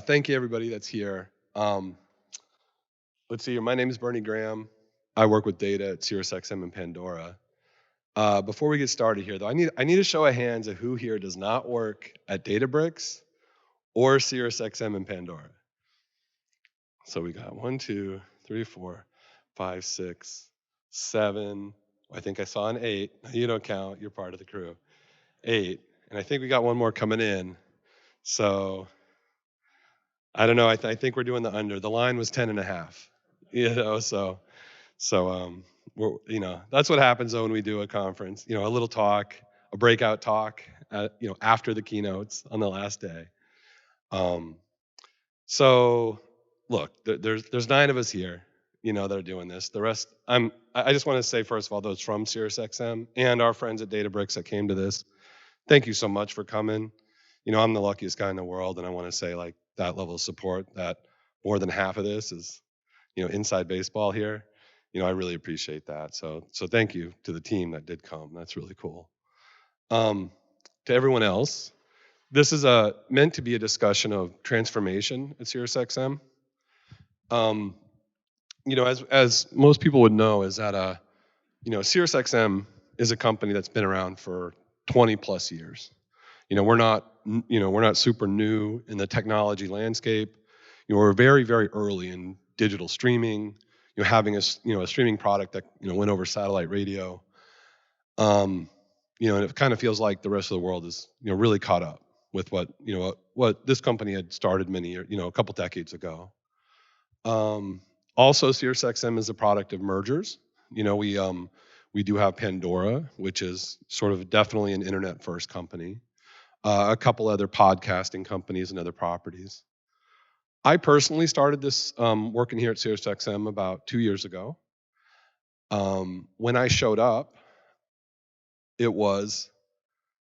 Thank you, everybody that's here. Let's see here. My name is Bernie Graham. I work with data at SiriusXM and Pandora. Before we get started here, though, I need a show of hands of who here does not work at Databricks or SiriusXM and Pandora. So we got 1, 2, 3, 4, 5, 6, 7. I think I saw an 8. You don't count. You're part of the crew. 8. And I think we got one more coming in. So I don't know. I think we're doing the under. The line was 10 and a half. So that's what happens though when we do a conference. A little talk, a breakout talk, after the keynotes on the last day. So look, there's 9 of us here, that are doing this. The rest, I just want to say first of all, those from SiriusXM and our friends at Databricks that came to this, thank you so much for coming. I'm the luckiest guy in the world, and I want to say like that level of support, that more than half of this is, inside baseball here. I really appreciate that. So thank you to the team that did come. That's really cool. To everyone else, this is meant to be a discussion of transformation at SiriusXM. As most people would know, is that SiriusXM is a company that's been around for 20 plus years. We're not super new in the technology landscape. We're very, very early in digital streaming. Having a streaming product that went over satellite radio. And it kind of feels like the rest of the world is really caught up with what this company had started many years, a couple decades ago. Also, SiriusXM is a product of mergers. We do have Pandora, which is sort of definitely an internet-first company. A couple other podcasting companies and other properties. I personally started this working here at SiriusXM about 2 years ago. When I showed up, it was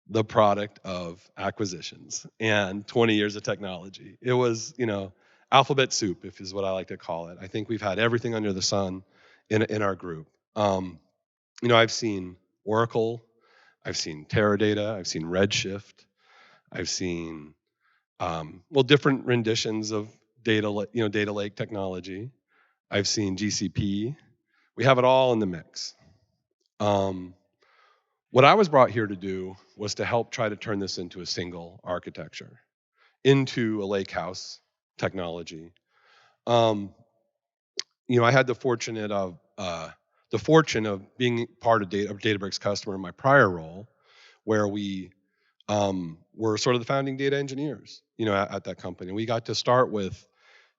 the product of acquisitions and 20 years of technology. It was, alphabet soup, if is what I like to call it. I think we've had everything under the sun in our group. I've seen Oracle, I've seen Teradata, I've seen Redshift, I've seen different renditions of data lake technology. I've seen GCP. We have it all in the mix. What I was brought here to do was to help try to turn this into a single architecture, into a Lakehouse technology. I had the fortune of being part of Databricks customer in my prior role, where we were sort of the founding data engineers, at that company. We got to start with,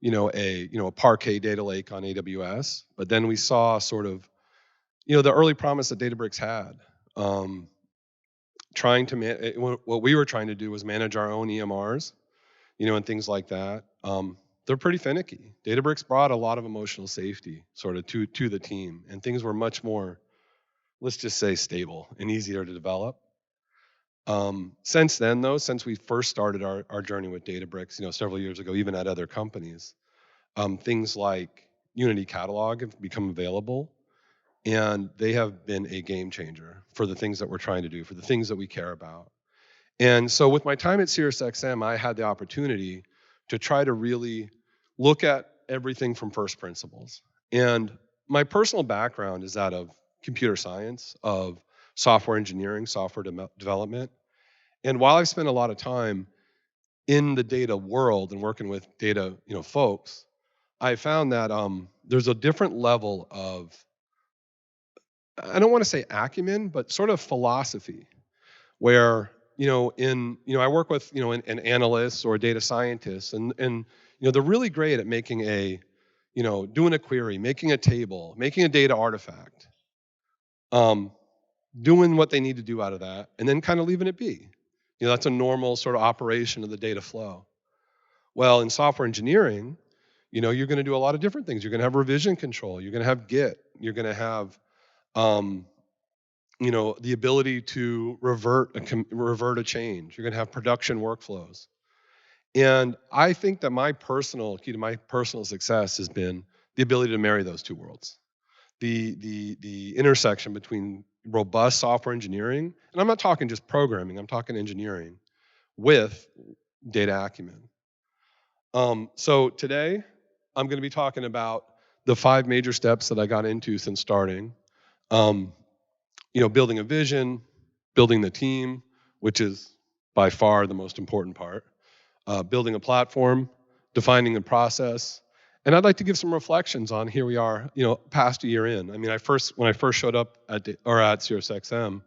a Parquet data lake on AWS, but then we saw sort of, the early promise that Databricks had. What we were trying to do was manage our own EMRs, and things like that. They're pretty finicky. Databricks brought a lot of emotional safety sort of to the team, and things were much more, let's just say, stable and easier to develop. Since then, though, since we first started our journey with Databricks, several years ago, even at other companies, things like Unity Catalog have become available, and they have been a game changer for the things that we're trying to do, for the things that we care about. And so with my time at SiriusXM, I had the opportunity to try to really look at everything from first principles. And my personal background is that of computer science, of software engineering, software development. And while I've spent a lot of time in the data world and working with data, folks, I found that there's a different level of, I don't want to say acumen, but sort of philosophy, where I work with an analyst or a data scientist, and they're really great at making doing a query, making a table, making a data artifact, doing what they need to do out of that, and then kind of leaving it be. That's a normal sort of operation of the data flow. Well, in software engineering, you're going to do a lot of different things. You're going to have revision control. You're going to have Git. You're going to have the ability to revert a change. You're going to have production workflows. And I think that my personal key to my personal success has been the ability to marry those two worlds. The intersection between robust software engineering, and I'm not talking just programming, I'm talking engineering, with data acumen. So today, I'm going to be talking about the 5 major steps that I got into since starting. Um, building a vision, building the team, which is by far the most important part, building a platform, defining a process, and I'd like to give some reflections on here we are, past a year in. I mean, when I first showed up at SiriusXM,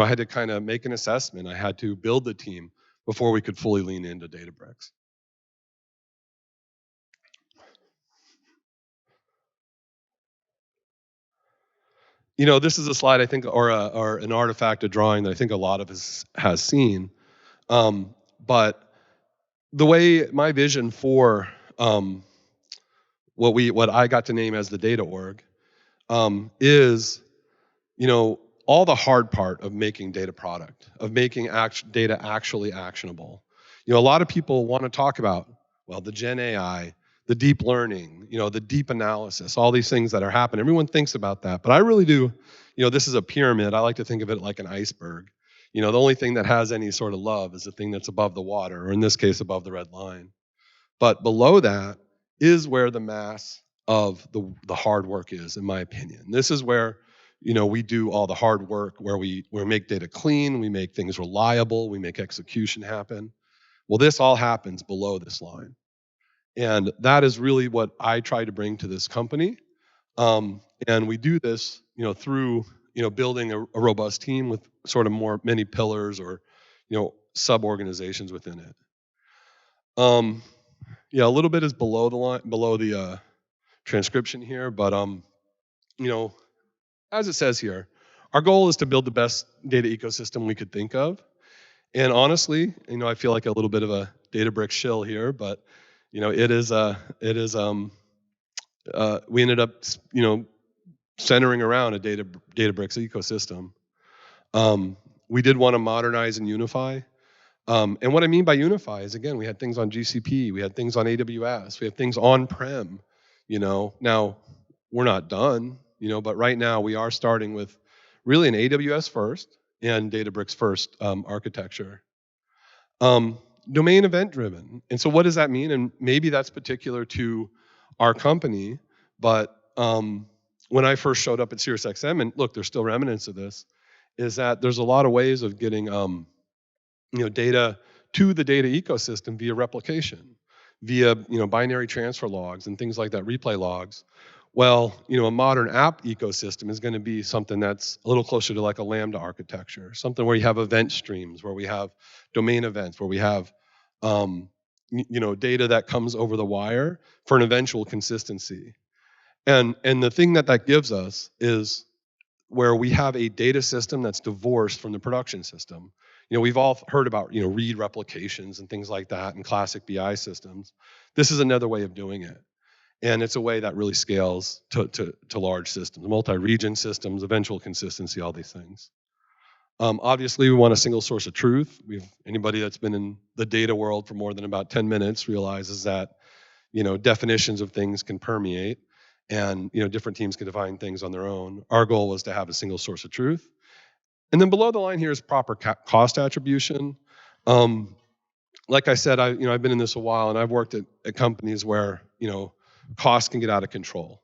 I had to kind of make an assessment. I had to build the team before we could fully lean into Databricks. This is a slide I think, or an artifact, a drawing that I think a lot of us has seen. But the way my vision for what I got to name as the data org is, all the hard part of making data product, of making data actually actionable. A lot of people want to talk about, well, the Gen AI, the deep learning, the deep analysis, all these things that are happening. Everyone thinks about that, but I really do. This is a pyramid. I like to think of it like an iceberg. The only thing that has any sort of love is the thing that's above the water, or in this case, above the red line. But below that is where the mass of the hard work is, in my opinion. This is where we do all the hard work, where we make data clean, we make things reliable, we make execution happen. Well, this all happens below this line. And that is really what I try to bring to this company. And we do this, through, building a robust team with sort of many pillars, or, sub-organizations within it. A little bit is below the line, below the transcription here, but as it says here, our goal is to build the best data ecosystem we could think of. And honestly, I feel like a little bit of a Databricks shill here, but we ended up centering around a Databricks ecosystem. We did want to modernize and unify. And what I mean by unify is, again, we had things on GCP, we had things on AWS, we have things on-prem. Now we're not done, but right now we are starting with really an AWS first and Databricks first architecture. Domain event driven. And so what does that mean? And maybe that's particular to our company, but when I first showed up at SiriusXM, and look, there's still remnants of this, is that there's a lot of ways of getting data to the data ecosystem via replication, via binary transfer logs and things like that, replay logs. Well, a modern app ecosystem is going to be something that's a little closer to like a Lambda architecture, something where you have event streams, where we have domain events, where we have data that comes over the wire for an eventual consistency. And the thing that gives us is where we have a data system that's divorced from the production system. We've all heard about, read replications and things like that in classic BI systems. This is another way of doing it. And it's a way that really scales to large systems, multi-region systems, eventual consistency, all these things. Obviously, we want a single source of truth. Anybody that's been in the data world for more than about 10 minutes realizes that, definitions of things can permeate, and different teams can define things on their own. Our goal was to have a single source of truth. And then below the line here is proper cost attribution. Like I said, I've been in this a while, and I've worked at companies where costs can get out of control.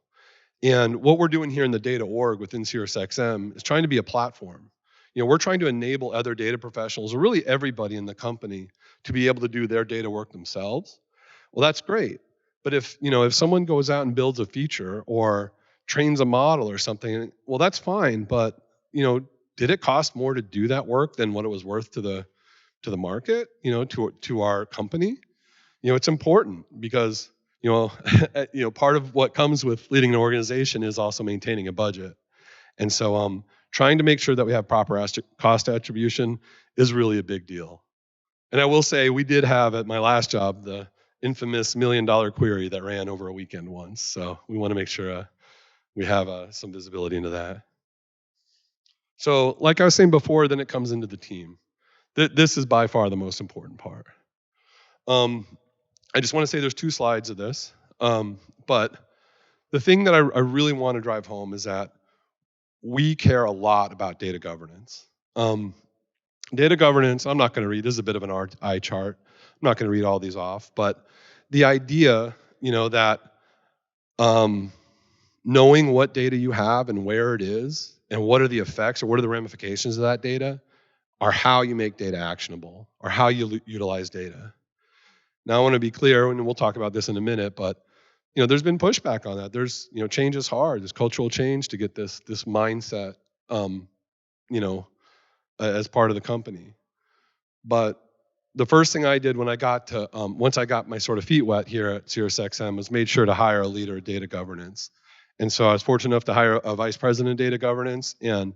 And what we're doing here in the data org within SiriusXM is trying to be a platform. We're trying to enable other data professionals, or really everybody in the company, to be able to do their data work themselves. Well, that's great. But if someone goes out and builds a feature or trains a model or something, well, that's fine. But did it cost more to do that work than what it was worth to the market? To our company. It's important because part of what comes with leading an organization is also maintaining a budget. And so trying to make sure that we have proper cost attribution is really a big deal. And I will say, we did have at my last job the infamous $1 million query that ran over a weekend once. So we want to make sure we have some visibility into that. So like I was saying before, then it comes into the team. This is by far the most important part. I just want to say there's 2 slides of this. But the thing that I really want to drive home is that we care a lot about data governance. Data governance, I'm not going to read, this is a bit of an eye chart. I'm not going to read all these off, but the idea, that knowing what data you have and where it is and what are the effects or what are the ramifications of that data are how you make data actionable or how you utilize data. Now I want to be clear, and we'll talk about this in a minute, but there's been pushback on that. There's change is hard. There's cultural change to get this mindset, you know, as part of the company. But the first thing I did when I got to once I got my sort of feet wet here at SiriusXM was made sure to hire a leader of data governance. And so I was fortunate enough to hire a vice president of data governance, and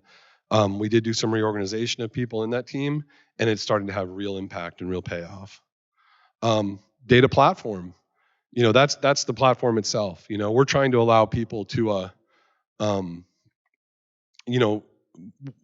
we did do some reorganization of people in that team, and it's starting to have real impact and real payoff. Data platform, that's the platform itself. We're trying to allow people to,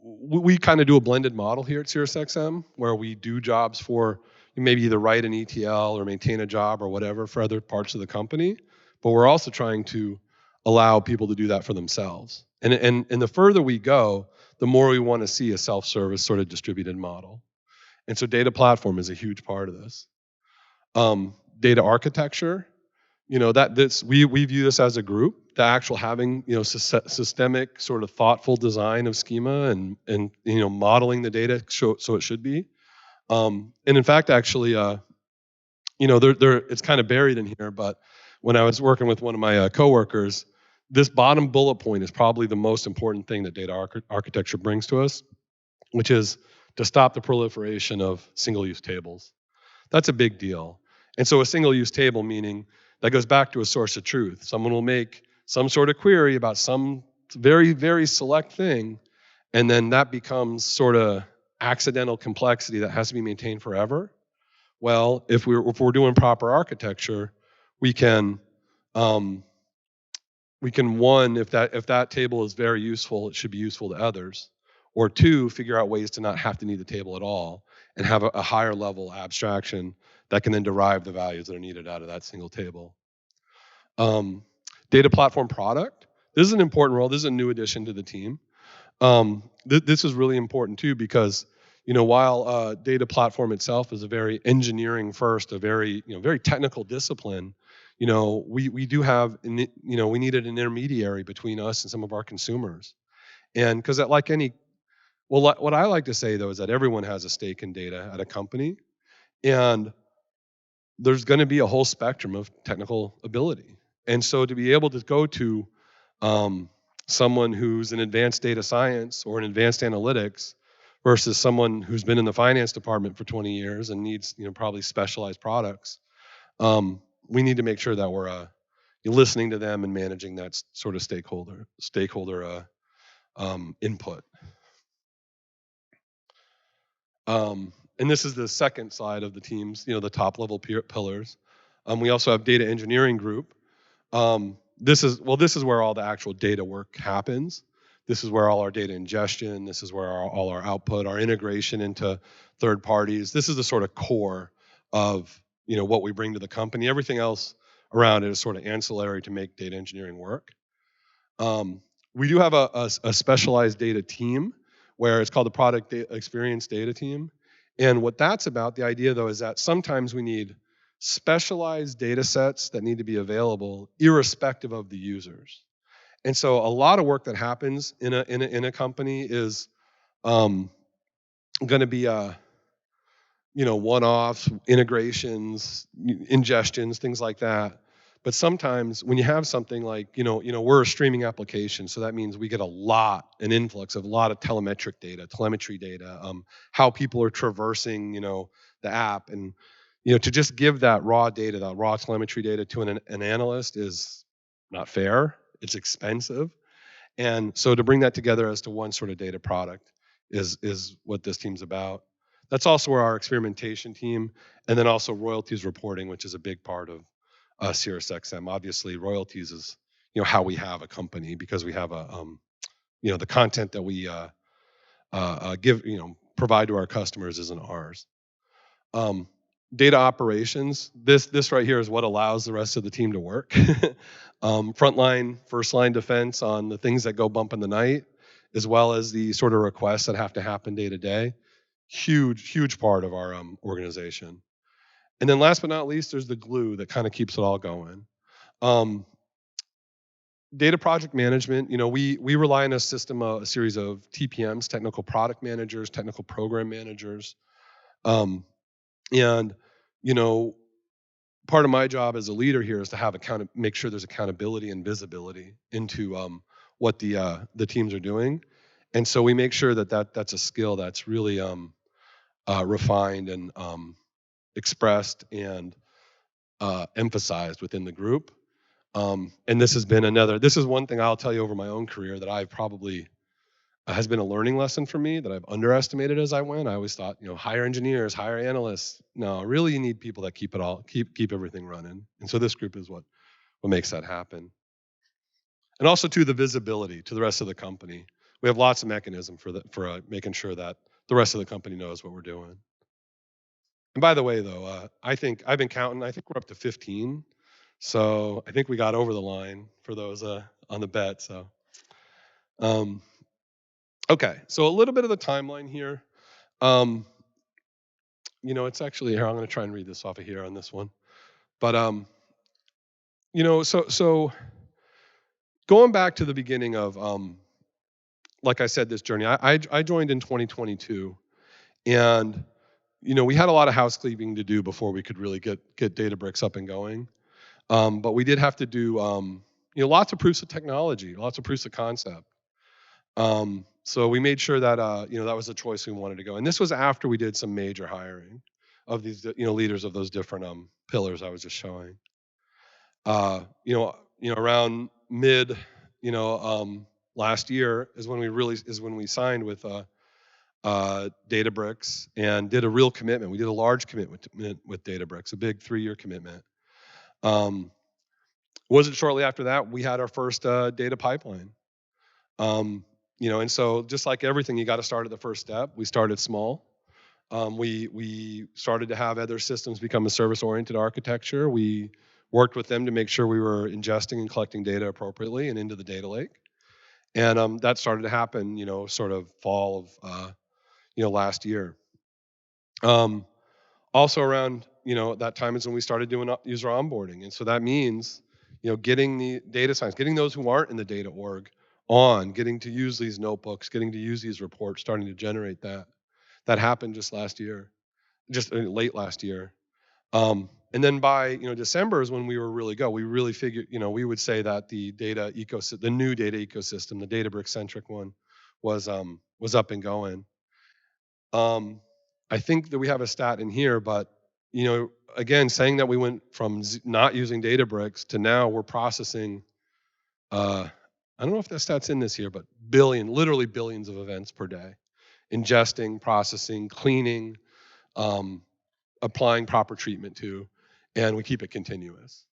we kind of do a blended model here at SiriusXM where we do jobs for maybe either write an ETL or maintain a job or whatever for other parts of the company, but we're also trying to allow people to do that for themselves. And the further we go, the more we want to see a self-service sort of distributed model. And so data platform is a huge part of this. Data architecture, we view this as a group. The actual having systemic sort of thoughtful design of schema and modeling the data so it should be. And in fact, actually, it's kind of buried in here. But when I was working with one of my coworkers, this bottom bullet point is probably the most important thing that data architecture brings to us, which is to stop the proliferation of single-use tables. That's a big deal. And so a single-use table meaning that goes back to a source of truth. Someone will make some sort of query about some very, very select thing, and then that becomes sort of accidental complexity that has to be maintained forever. Well, if we're doing proper architecture, we can one, if that table is very useful, it should be useful to others. Or two, figure out ways to not have to need the table at all and have a higher level abstraction that can then derive the values that are needed out of that single table. Data platform product. This is an important role. This is a new addition to the team. This is really important too because while data platform itself is a very engineering first, a very very technical discipline, we do have we needed an intermediary between us and some of our consumers, and because what I like to say though is that everyone has a stake in data at a company, and there's going to be a whole spectrum of technical ability. And so to be able to go to someone who's in advanced data science or in advanced analytics versus someone who's been in the finance department for 20 years and needs probably specialized products, we need to make sure that we're listening to them and managing that sort of stakeholder input. And this is the second side of the teams, the top level pillars. We also have data engineering group. This is where all the actual data work happens. This is where all our data ingestion, this is where all our output, our integration into third parties. This is the sort of core of what we bring to the company. Everything else around it is sort of ancillary to make data engineering work. We do have a specialized data team where it's called the product experience data team. And what that's about, the idea though, is that sometimes we need specialized data sets that need to be available irrespective of the users. And so a lot of work that happens in a company is going to be one-offs, integrations, ingestions, things like that. But sometimes when you have something like, we're a streaming application, so that means we get an influx of a lot of telemetry data, how people are traversing, the app. And, to just give that raw data, that raw telemetry data to an analyst is not fair. It's expensive. And so to bring that together as to one sort of data product is what this team's about. That's also where our experimentation team, and then also royalties reporting, which is a big part of SiriusXM. Obviously, royalties is how we have a company because we have the content that we provide to our customers isn't ours. Data operations. This right here is what allows the rest of the team to work. Frontline, first line defense on the things that go bump in the night, as well as the sort of requests that have to happen day to day. Huge part of our organization. And then last but not least, there's the glue that kind of keeps it all going. Um, Data project management, we rely on a system, a series of TPMs, technical product managers, technical program managers. Um, and, you know, part of my job as a leader here is to have make sure there's accountability and visibility into what the teams are doing. And so we make sure that's a skill that's really refined and expressed and emphasized within the group. And this is one thing I'll tell you over my own career that I've probably has been a learning lesson for me that I've underestimated as I went. I always thought, hire engineers, hire analysts. No, really, you need people that keep everything running. And so this group is what makes that happen. And also to the visibility to the rest of the company. We have lots of mechanism for making sure that the rest of the company knows what we're doing. And by the way, though, I think I've been counting. I think we're up to 15. So I think we got over the line for those on the bet. So, um, okay. So a little bit of the timeline here. It's actually here. I'm going to try and read this off of here on this one. But so going back to the beginning of like I said, this journey. I joined in 2022, and we had a lot of housekeeping to do before we could really get Databricks up and going. But we did have to do lots of proofs of technology, lots of proofs of concept. So we made sure that that was the choice we wanted to go. And this was after we did some major hiring of these leaders of those different pillars I was just showing. Around mid last year is when we signed with Databricks and did a real commitment. We did a large commitment with Databricks, a big 3-year commitment. Wasn't shortly after that we had our first data pipeline. And so just like everything, you got to start at the first step. We started small. We started to have other systems become a service-oriented architecture. We worked with them to make sure we were ingesting and collecting data appropriately and into the data lake. And that started to happen, sort of fall of last year. Also around that time is when we started doing user onboarding, and so that means getting the data science, getting those who aren't in the data org getting to use these notebooks, getting to use these reports, starting to generate that. That happened just late last year. And then by December is when we were really go. We really figured we would say that the new data ecosystem, the Databricks centric one, was up and going. I think that we have a stat in here, but again, saying that we went from not using Databricks to now we're processing. I don't know if that stat's in this here, but literally billions of events per day, ingesting, processing, cleaning, applying proper treatment to, and we keep it continuous.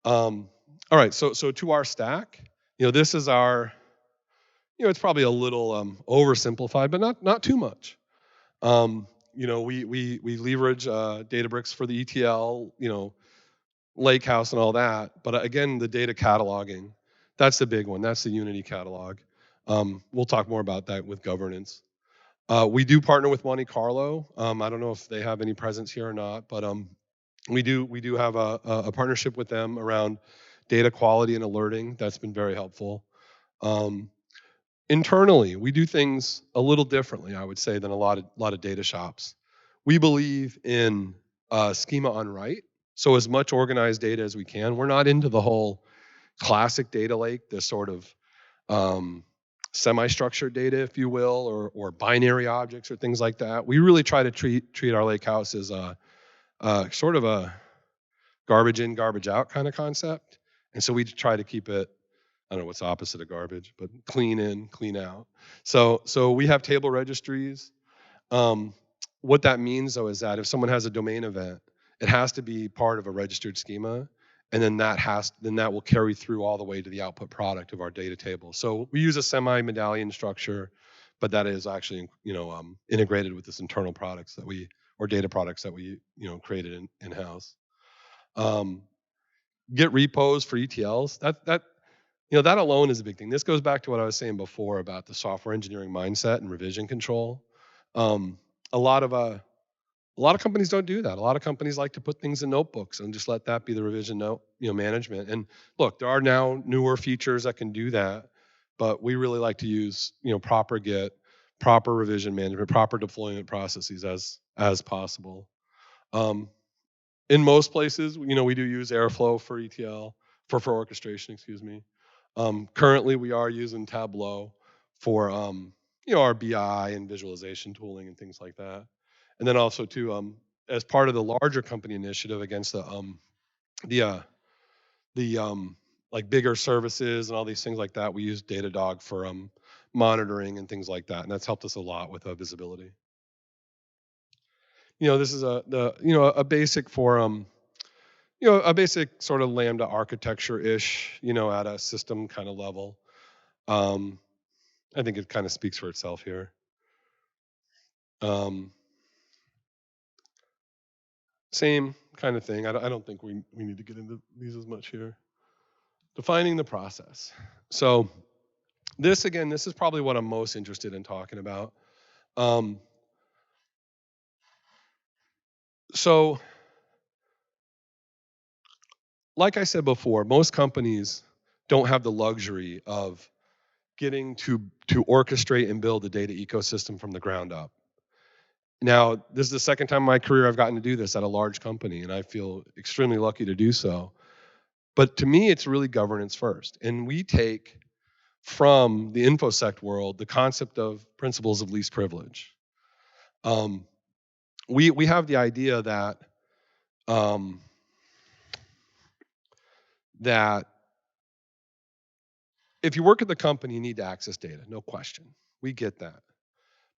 All right, so to our stack, this is our, it's probably a little oversimplified, but not too much. We leverage Databricks for the ETL, Lakehouse and all that. But again, the data cataloging, that's the big one. That's the Unity catalog. We'll talk more about that with governance. We do partner with Monte Carlo. I don't know if they have any presence here or not, but we do have a partnership with them around data quality and alerting. That's been very helpful. Internally, we do things a little differently, I would say, than a lot of data shops. We believe in schema on write, so as much organized data as we can. We're not into the whole classic data lake, this sort of semi-structured data, if you will, or binary objects or things like that. We really try to treat our Lakehouse as a sort of a garbage in, garbage out kind of concept, and so we try to keep it. I don't know what's the opposite of garbage, but clean in, clean out. So we have table registries. What that means, though, is that if someone has a domain event, it has to be part of a registered schema, and then that will carry through all the way to the output product of our data table. So we use a semi-medallion structure, but that is actually integrated with this internal products data products that we created in-house. Get repos for ETLs. That alone is a big thing. This goes back to what I was saying before about the software engineering mindset and revision control. A lot of A lot of companies don't do that. A lot of companies like to put things in notebooks and just let that be the revision note, management. And look, there are now newer features that can do that, but we really like to use, proper Git, proper revision management, proper deployment processes as possible. Um, in most places, we do use Airflow for ETL, for orchestration, excuse me. Currently, we are using Tableau for our BI and visualization tooling and things like that. And then also too, as part of the larger company initiative against the uh, the like bigger services and all these things like that, we use Datadog for monitoring and things like that, and that's helped us a lot with visibility. This is a basic for a basic sort of Lambda architecture ish, at a system kind of level. Um, I think it kind of speaks for itself here. Um, Same kind of thing. I don't think we need to get into these as much here. Defining the process. So this is probably what I'm most interested in talking about. Um, so, like I said before, most companies don't have the luxury of getting to orchestrate and build a data ecosystem from the ground up. Now, this is the second time in my career I've gotten to do this at a large company, and I feel extremely lucky to do so. But to me, it's really governance first. And we take from the InfoSec world the concept of principles of least privilege. Um, we have the idea that um, that if you work at the company, you need to access data, no question. We get that.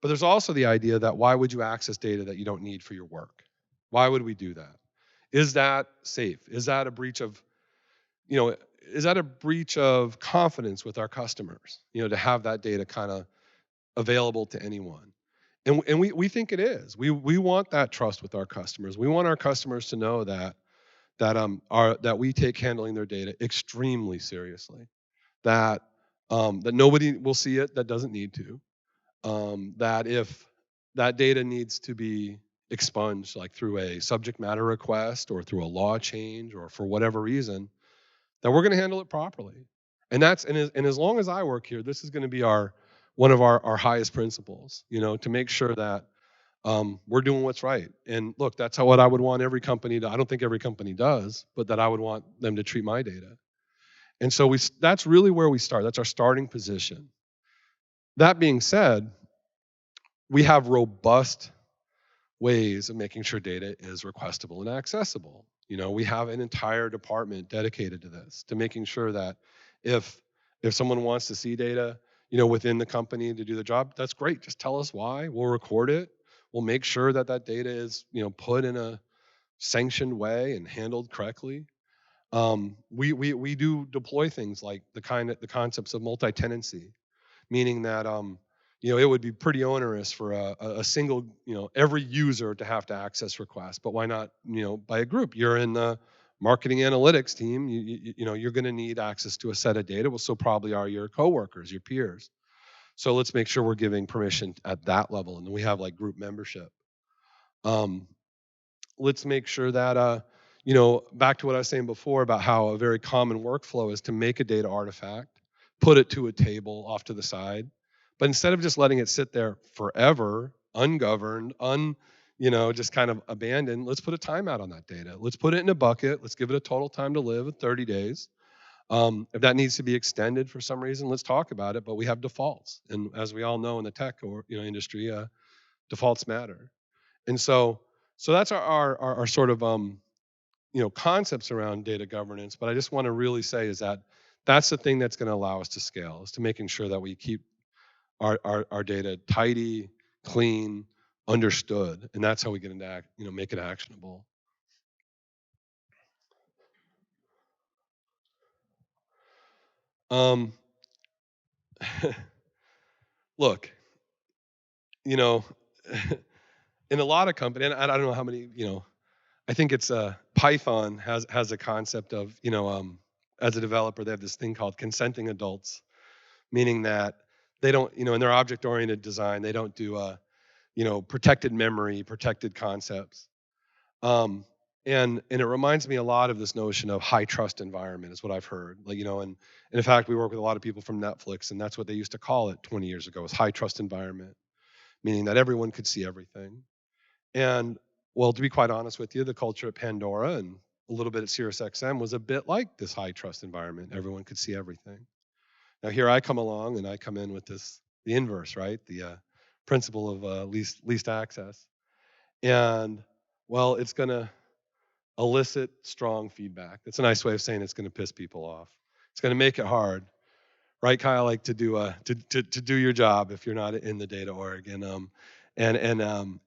But there's also the idea that why would you access data that you don't need for your work? Why would we do that? Is that safe? Is that a breach of, you know, is that a breach of confidence with our customers, to have that data kind of available to anyone? And we think it is. We want that trust with our customers. We want our customers to know that we take handling their data extremely seriously. That nobody will see it that doesn't need to. That if that data needs to be expunged, like through a subject matter request or through a law change or for whatever reason, that we're going to handle it properly. And as long as I work here, this is going to be one of our highest principles. To make sure that we're doing what's right. And look, that's what I would want every company to. I don't think every company does, but that I would want them to treat my data. And so that's really where we start. That's our starting position. That being said, we have robust ways of making sure data is requestable and accessible. We have an entire department dedicated to this, to making sure that if someone wants to see data, within the company to do the job, that's great. Just tell us why. We'll record it. We'll make sure that data is, put in a sanctioned way and handled correctly. We do deploy things like the concepts of multi-tenancy, meaning that it would be pretty onerous for a single, every user to have to access requests. But why not, by a group? You're in the marketing analytics team. You're going to need access to a set of data. Well, so probably are your coworkers, your peers. So let's make sure we're giving permission at that level, and then we have like group membership. Um, let's make sure that back to what I was saying before about how a very common workflow is to make a data artifact, put it to a table off to the side, but instead of just letting it sit there forever, ungoverned, just kind of abandoned, let's put a timeout on that data. Let's put it in a bucket. Let's give it a total time to live of 30 days. If that needs to be extended for some reason, let's talk about it. But we have defaults, and as we all know in the tech or industry, defaults matter. And so that's our sort of concepts around data governance. But I just want to really say is that that's the thing that's going to allow us to scale, is to making sure that we keep our data tidy, clean, understood, and that's how we get into make it actionable. Um, Look, in a lot of companies, and I don't know how many, I think it's Python has a concept of, as a developer, they have this thing called consenting adults, meaning that they don't, in their object-oriented design, they don't do protected memory, protected concepts. And it reminds me a lot of this notion of high trust environment is what I've heard. And in fact, we work with a lot of people from Netflix, and that's what they used to call it 20 years ago, was high trust environment, meaning that everyone could see everything. And well, to be quite honest with you, the culture at Pandora and a little bit at SiriusXM was a bit like this high trust environment. Everyone could see everything. Now here I come along and I come in with the inverse, right? The principle of least access. And well, it's going to elicit strong feedback. That's a nice way of saying it's going to piss people off. It's going to make it hard, right, Kyle? Like to do to do your job if you're not in the data org, and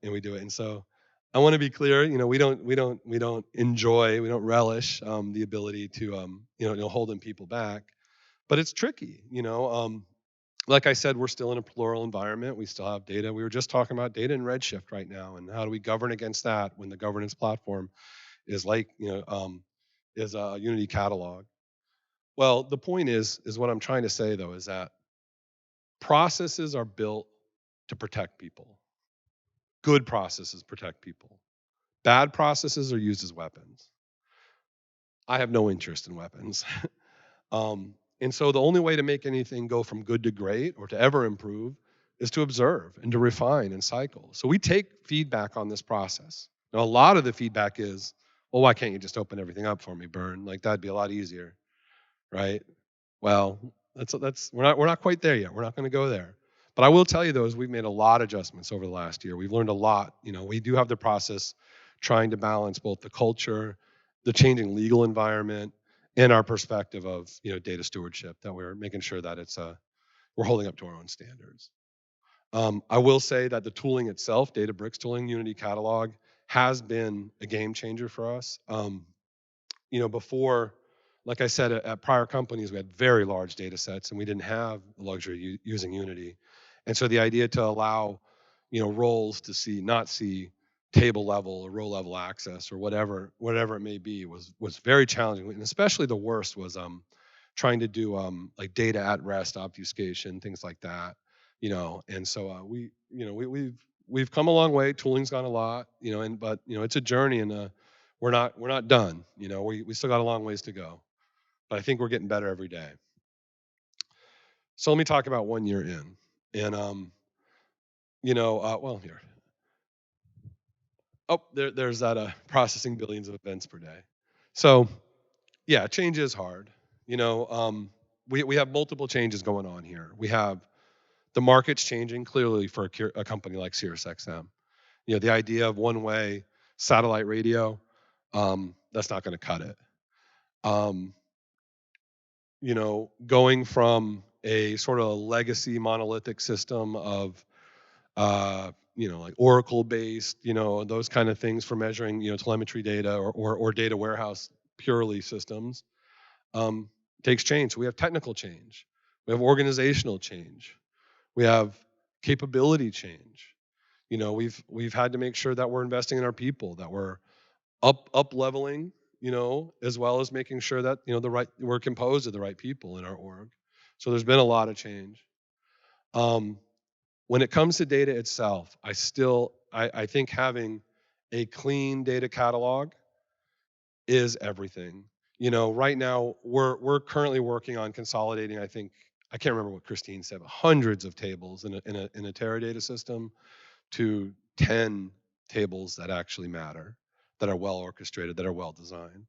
we do it. And so I want to be clear. We don't enjoy, we don't relish the ability to holding people back, but it's tricky. Like I said, we're still in a plural environment. We still have data. We were just talking about data in Redshift right now, and how do we govern against that when the governance platform is is a Unity catalog. Well, the point is what I'm trying to say though is that processes are built to protect people. Good processes protect people. Bad processes are used as weapons. I have no interest in weapons. And so the only way to make anything go from good to great or to ever improve is to observe and to refine and cycle. So we take feedback on this process. Now, a lot of the feedback is, well, why can't you just open everything up for me, Bern? Like that'd be a lot easier, right? Well, that's we're not quite there yet. We're not going to go there. But I will tell you though, is we've made a lot of adjustments over the last year. We've learned a lot. We do have the process trying to balance both the culture, the changing legal environment, and our perspective of data stewardship, that we're making sure that it's we're holding up to our own standards. I will say that the tooling itself, Databricks tooling, Unity Catalog, has been a game changer for us. Before, like I said, at prior companies, we had very large data sets and we didn't have the luxury using Unity. And so the idea to allow, roles to not see table level or row level access or whatever it may be was very challenging. And especially the worst was trying to do like data at rest obfuscation, things like that. And so we've come a long way. Tooling's gone a lot, but it's a journey, and we're not done. We still got a long ways to go, but I think we're getting better every day. So let me talk about 1 year in, and well, here. Oh, there's that processing billions of events per day. So yeah, change is hard. We have multiple changes going on here. We have the market's changing clearly for a company like SiriusXM. The idea of one-way satellite radio, that's not going to cut it. Going from a sort of legacy monolithic system of, like Oracle-based, those kind of things for measuring, telemetry data or data warehouse purely systems, takes change. So we have technical change. We have organizational change. We have capability change. We've had to make sure that we're investing in our people, that we're up leveling, as well as making sure that we're composed of the right people in our org. So there's been a lot of change. When it comes to data itself, I think having a clean data catalog is everything. Right now we're currently working on consolidating. I can't remember what Christine said, but hundreds of tables in a Teradata system to 10 tables that actually matter, that are well orchestrated, that are well designed.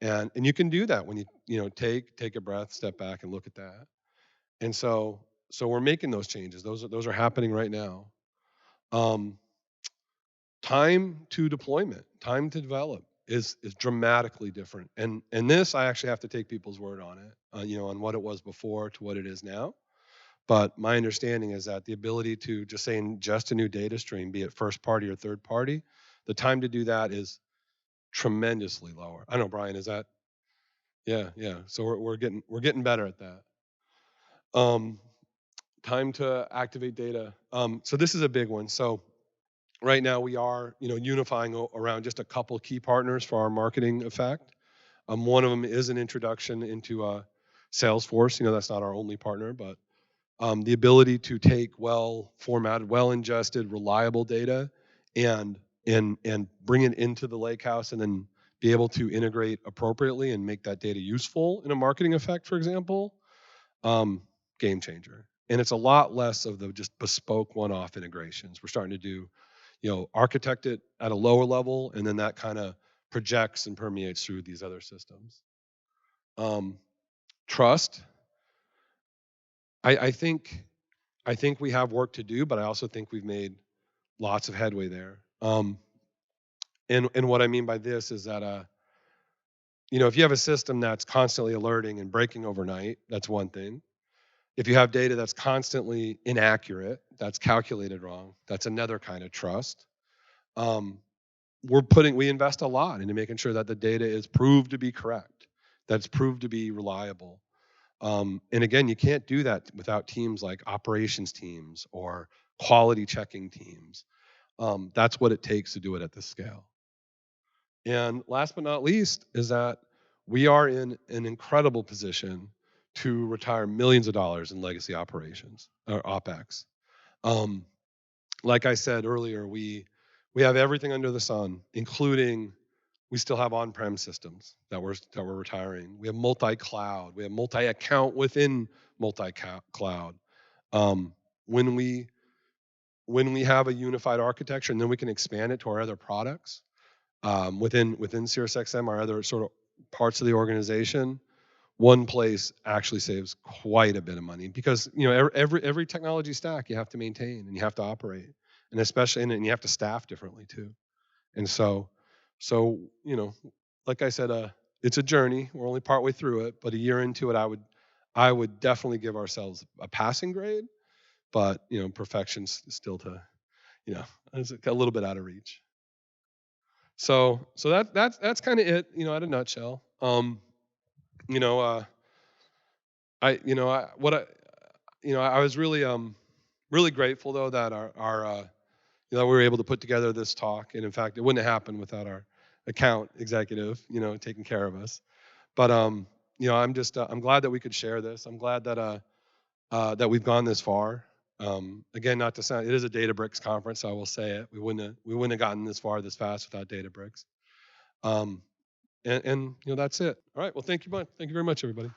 And you can do that when you take a breath, step back, and look at that. And so we're making those changes. Those are happening right now. Time to deployment, time to develop is dramatically different. And this, I actually have to take people's word on it, on what it was before to what it is now. But my understanding is that the ability to just say ingest a new data stream, be it first party or third party, the time to do that is tremendously lower. I don't know, Brian, is that? Yeah. So we're getting better at that. Time to activate data. So this is a big one. So right now we are, unifying around just a couple key partners for our marketing effect. One of them is an introduction into Salesforce. That's not our only partner, but the ability to take well formatted, well ingested, reliable data and bring it into the Lakehouse and then be able to integrate appropriately and make that data useful in a marketing effect, for example, game changer. And it's a lot less of the just bespoke one-off integrations. We're starting to do, architect it at a lower level, and then that kind of projects and permeates through these other systems. Trust. I think we have work to do, but I also think we've made lots of headway there. And what I mean by this is that if you have a system that's constantly alerting and breaking overnight, that's one thing. If you have data that's constantly inaccurate, that's calculated wrong, that's another kind of trust. We invest a lot into making sure that the data is proved to be correct, that's proved to be reliable. And again, you can't do that without teams like operations teams or quality checking teams. That's what it takes to do it at this scale. And last but not least is that we are in an incredible position to retire millions of dollars in legacy operations or OPEX. Like I said earlier, we have everything under the sun, including we still have on-prem systems that we're retiring. We have multi-cloud. We have multi-account within multi-cloud. When we have a unified architecture, and then we can expand it to our other products within SiriusXM, our other sort of parts of the organization. One place actually saves quite a bit of money because every technology stack you have to maintain and you have to operate, and especially and you have to staff differently too. And so like I said, it's a journey. We're only partway through it, but a year into it, I would definitely give ourselves a passing grade, but perfection's still to it's a little bit out of reach. So that's kind of it, at a nutshell. I was really grateful though that our we were able to put together this talk, and in fact, it wouldn't have happened without our account executive, taking care of us. But I'm glad that we could share this. I'm glad that that we've gone this far. Again, not to sound, it is a Databricks conference, so I will say it. We wouldn't have gotten this far this fast without Databricks. And that's it. All right. Well, thank you very much, everybody.